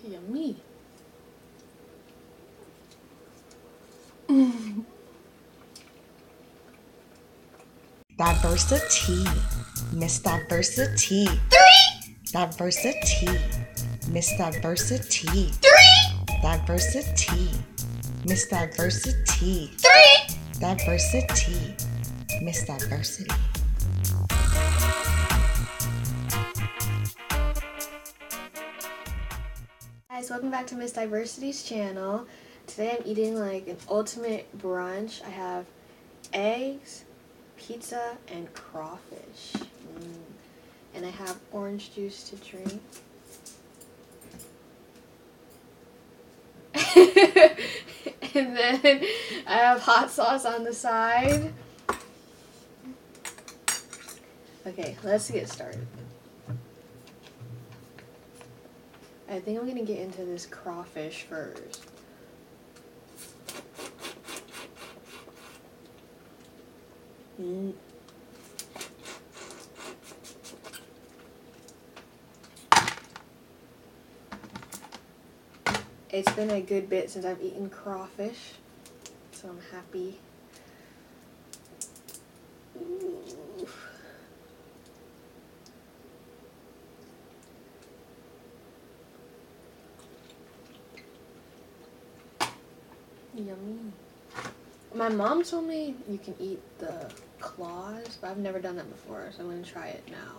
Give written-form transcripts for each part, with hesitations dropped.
Yummy. Diversity. Miss Diversity. 3. Diversity. Miss Diversity. 3. Diversity. Miss Diversity. 3. Diversity. Miss Diversity. Guys, welcome back to Miss Diversity's channel. Today I'm eating like an ultimate brunch. I have eggs, pizza, and crawfish. And I have orange juice to drink. And then I have hot sauce on the side. Okay, let's get started. I think I'm gonna get into this crawfish first. It's been a good bit since I've eaten crawfish, so I'm happy. Ooh. Yummy. My mom told me you can eat the claws, but I've never done that before, so I'm going to try it now.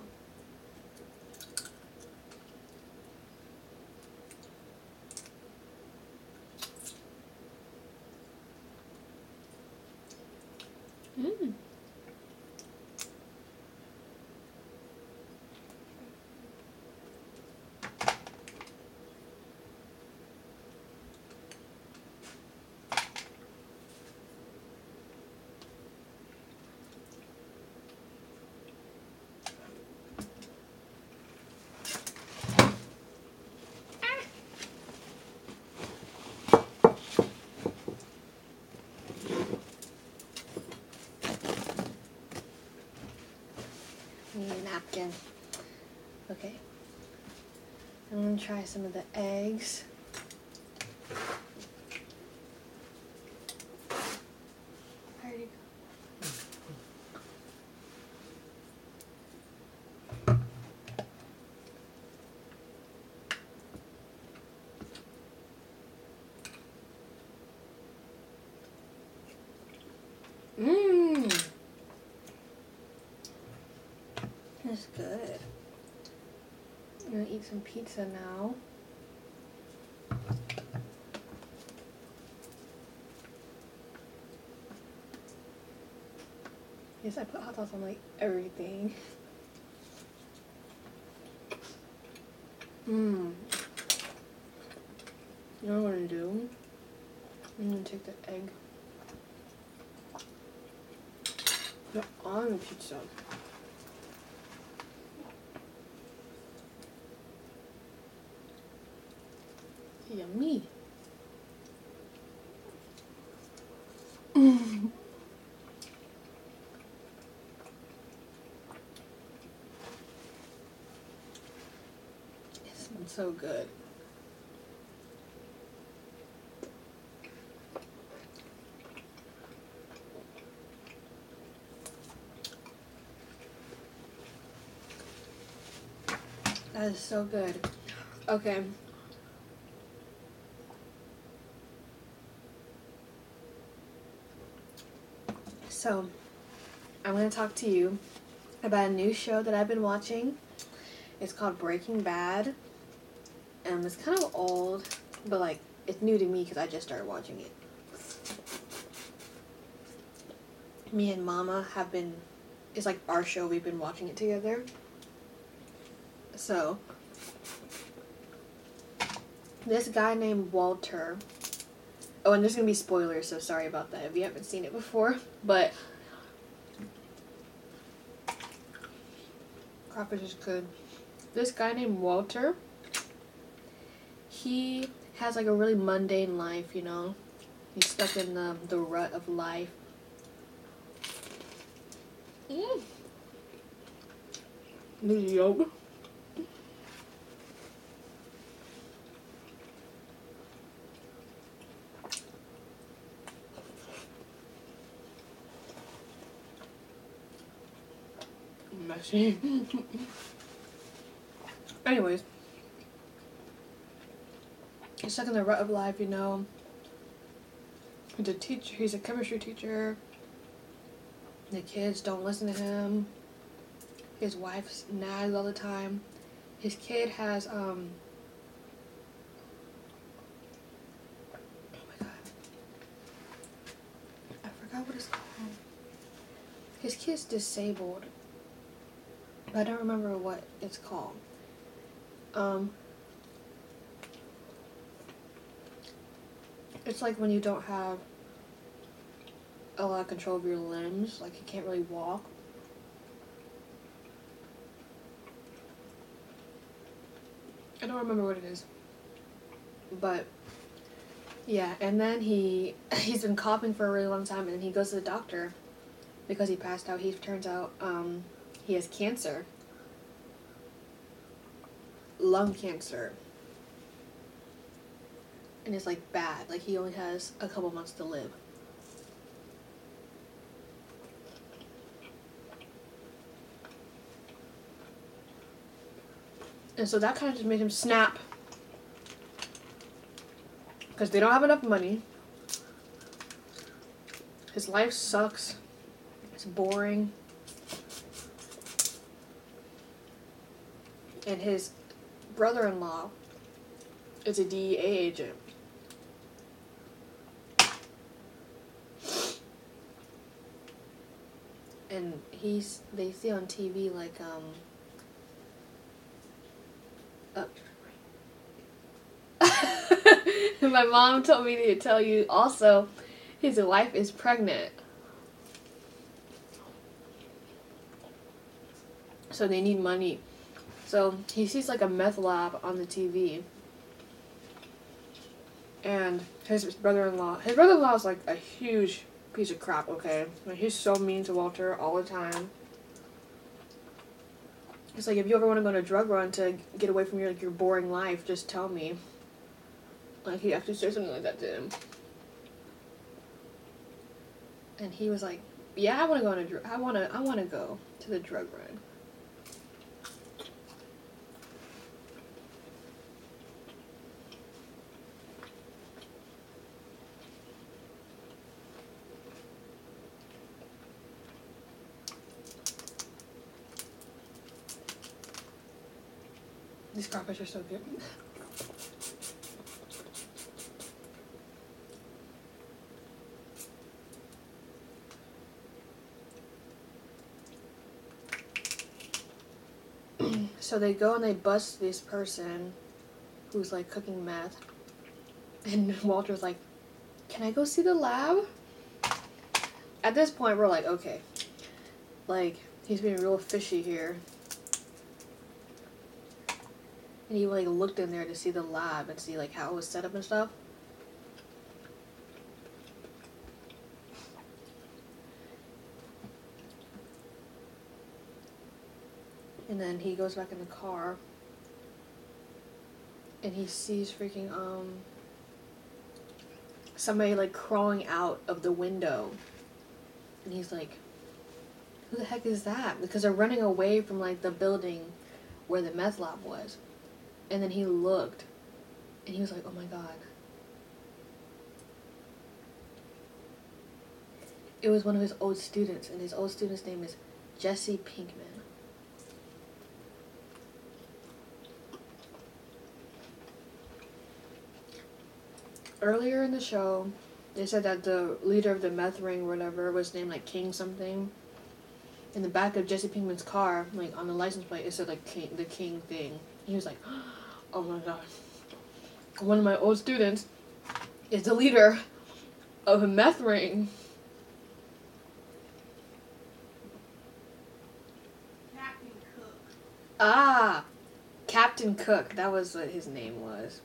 Need a napkin. Okay. I'm going to try some of the eggs. Where'd it go? That's good. I'm gonna eat some pizza now. Yes, I put hot sauce on like everything. You know what I'm gonna do? I'm gonna take the egg. Put it on the pizza. Yummy. It smells so good. That is so good. Okay. So, I'm going to talk to you about a new show that I've been watching. It's called Breaking Bad. It's kind of old, but like, it's new to me because I just started watching it. Me and Mama have been, it's like our show, we've been watching it together. So, this guy named Walter. Oh, and there's going to be spoilers, so sorry about that if you haven't seen it before. But crawfish is good. This guy named Walter, he has like a really mundane life, you know. He's stuck in the rut of life. The yolk. messy. Anyways, he's stuck in the rut of life, you know. He's a teacher. He's a chemistry teacher. The kids don't listen to him. His wife nags all the time. His kid has oh my god, I forgot what it's called. His kid's disabled, but I don't remember what it's called. It's like when you don't have a lot of control of your limbs, like you can't really walk. I don't remember what it is. But yeah, and then he's been coughing for a really long time, and then he goes to the doctor because he passed out. He turns out he has cancer. Lung cancer. And it's like bad. Like he only has a couple months to live. And so that kind of just made him snap. Because they don't have enough money. His life sucks. It's boring. And his brother-in-law is a DEA agent. And they see on TV like my mom told me to tell you also his wife is pregnant. So they need money. So he sees like a meth lab on the TV. And his brother-in-law is like a huge piece of crap, okay? Like he's so mean to Walter all the time. It's like, if you ever want to go on a drug run to get away from your boring life, just tell me. Like, he actually said something like that to him. And he was like, yeah, I want to go on I want to go to the drug run. These crawfish are so good. So they go and they bust this person who's like cooking meth. And Walter's like, can I go see the lab? At this point, we're like, okay. Like, he's being real fishy here. And he like looked in there to see the lab and see like how it was set up and stuff. And then he goes back in the car and he sees freaking somebody like crawling out of the window. And he's like, who the heck is that? Because they're running away from like the building where the meth lab was. And then he looked, and he was like, oh my god. It was one of his old students, and his old student's name is Jesse Pinkman. Earlier in the show, they said that the leader of the meth ring or whatever was named like King something. In the back of Jesse Pinkman's car, like on the license plate, it said like King, the King thing. He was like, oh my god. One of my old students is the leader of a meth ring. Captain Cook. Ah, Captain Cook. That was what his name was.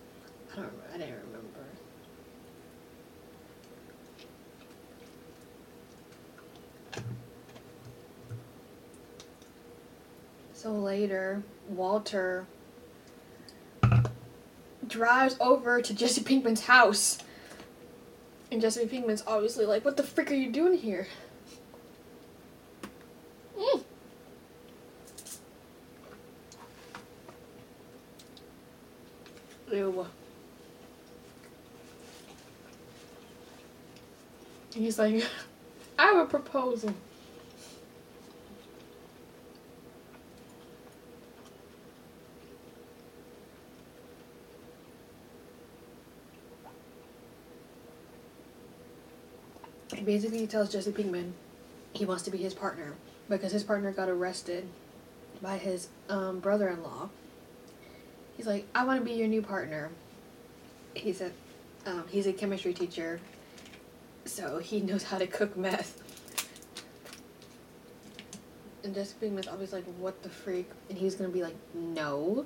I didn't remember. So later, Walter drives over to Jesse Pinkman's house. And Jesse Pinkman's obviously like, what the frick are you doing here? Ew. He's like, I have a proposal. Basically, he tells Jesse Pinkman he wants to be his partner because his partner got arrested by his brother-in-law. He's like, I want to be your new partner. He said he's a chemistry teacher, so he knows how to cook meth. And Jesse Pinkman's always like, what the freak? And he's going to be like, no.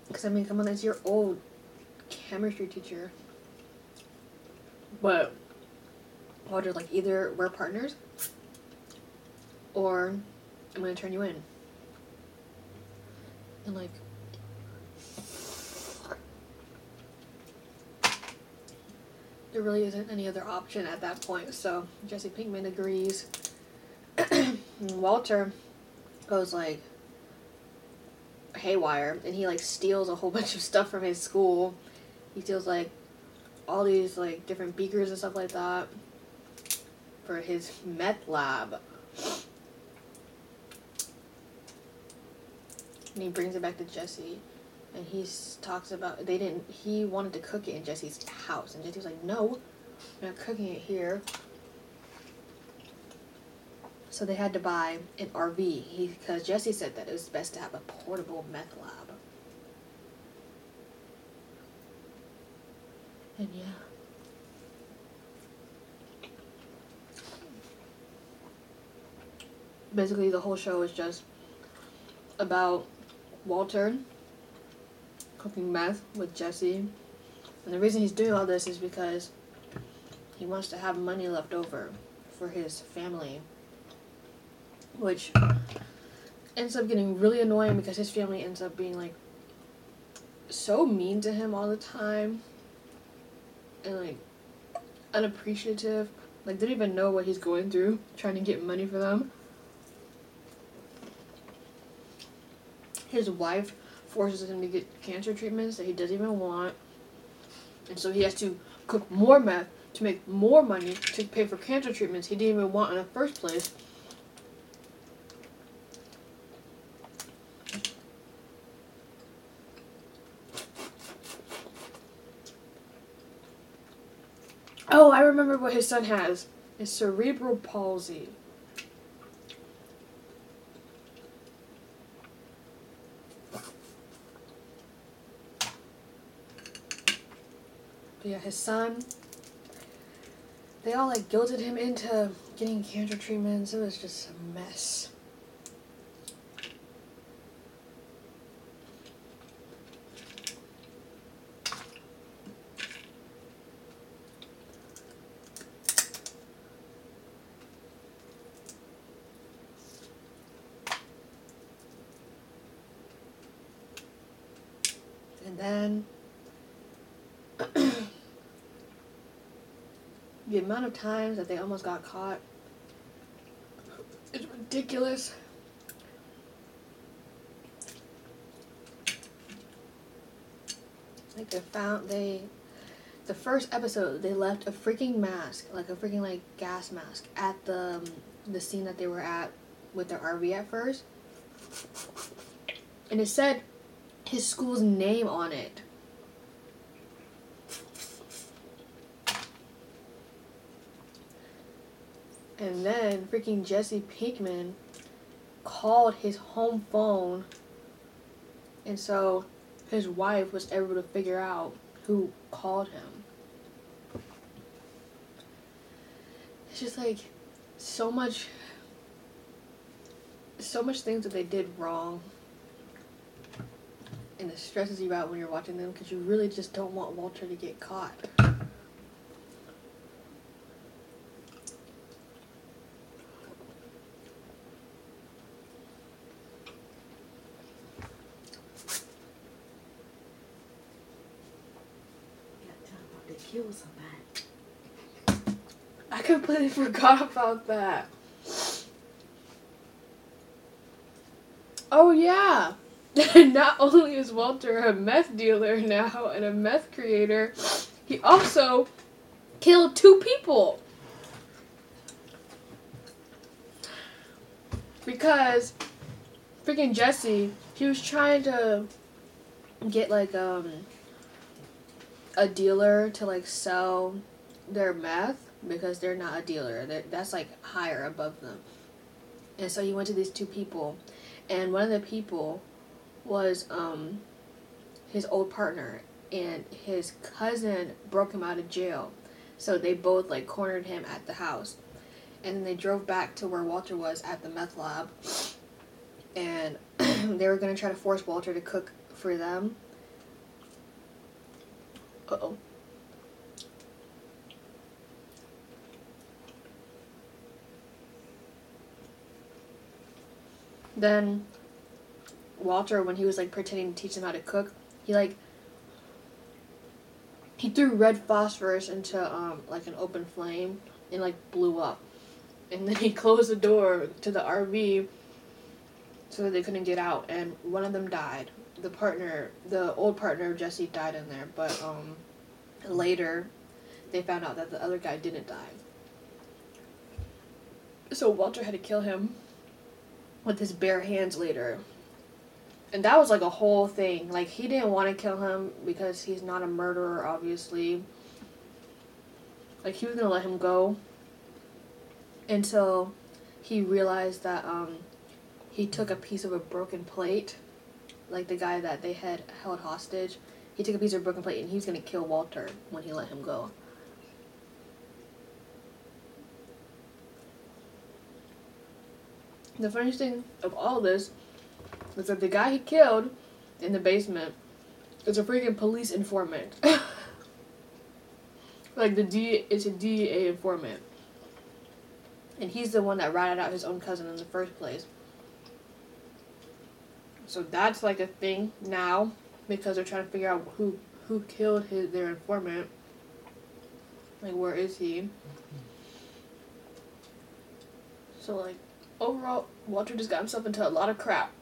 Because, I mean, come on, it's your old chemistry teacher. But Walter's like, either we're partners or I'm going to turn you in. And like, there really isn't any other option at that point. So Jesse Pinkman agrees. Walter goes like haywire and he like steals a whole bunch of stuff from his school. He steals like all these like different beakers and stuff like that for his meth lab. And he brings it back to Jesse, and he talks about he wanted to cook it in Jesse's house, and Jesse was like, no, I'm not cooking it here. So they had to buy an RV, because Jesse said that it was best to have a portable meth lab. And yeah. Basically, the whole show is just about Walter cooking meth with Jesse. And the reason he's doing all this is because he wants to have money left over for his family. Which ends up getting really annoying because his family ends up being like so mean to him all the time. And like unappreciative. Like they don't even know what he's going through trying to get money for them. His wife forces him to get cancer treatments that he doesn't even want. And so he has to cook more meth to make more money to pay for cancer treatments he didn't even want in the first place. Oh, I remember what his son has. It's cerebral palsy. But yeah, his son, they all like guilted him into getting cancer treatments. It was just a mess. And then the amount of times that they almost got caught is ridiculous. Like the first episode, they left a freaking mask, like a freaking like gas mask at the scene that they were at with their RV at first. And it said his school's name on it. And then freaking Jesse Pinkman called his home phone, and so his wife was able to figure out who called him. It's just like so much things that they did wrong. And it stresses you out when you're watching them because you really just don't want Walter to get caught. Kill somebody. I completely forgot about that. Oh yeah, not only is Walter a meth dealer now and a meth creator, he also killed 2 people. Because freaking Jesse, he was trying to get like a dealer to like sell their meth because they're not a dealer. That's like higher above them. And so he went to these 2 people, and one of the people was his old partner, and his cousin broke him out of jail. So they both like cornered him at the house. And then they drove back to where Walter was at the meth lab, and they were going to try to force Walter to cook for them. Uh-oh. Then Walter, when he was like pretending to teach them how to cook, he threw red phosphorus into like an open flame and like blew up. And then he closed the door to the RV so that they couldn't get out, and one of them died. The old partner of Jesse died in there, but later they found out that the other guy didn't die. So Walter had to kill him with his bare hands later. And that was like a whole thing. Like, he didn't want to kill him because he's not a murderer, obviously. Like, he was going to let him go until he realized that he took a piece of a broken plate. Like, the guy that they had held hostage. He took a piece of a broken plate and he was going to kill Walter when he let him go. The funniest thing of all this is that the guy he killed in the basement is a freaking police informant. Like, it's a DEA informant. And he's the one that ratted out his own cousin in the first place. So that's like a thing now, because they're trying to figure out who killed their informant. Like, where is he? So, like, overall, Walter just got himself into a lot of crap.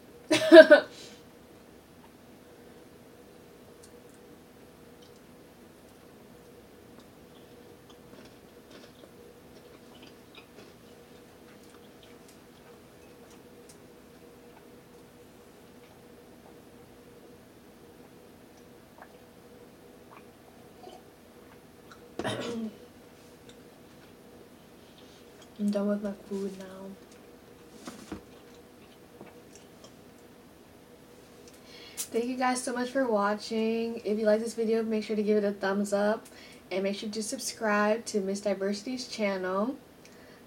I'm done with my food now. Thank you guys so much for watching. If you like this video, make sure to give it a thumbs up. And make sure to subscribe to Miss Diversity's channel.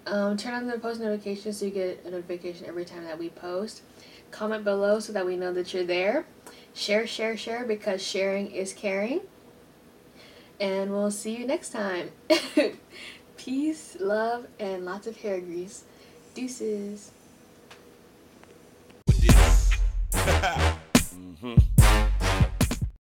Turn on the post notifications so you get a notification every time that we post. Comment below so that we know that you're there. Share, share, share, because sharing is caring. And we'll see you next time. Peace, love, and lots of hair grease. Deuces.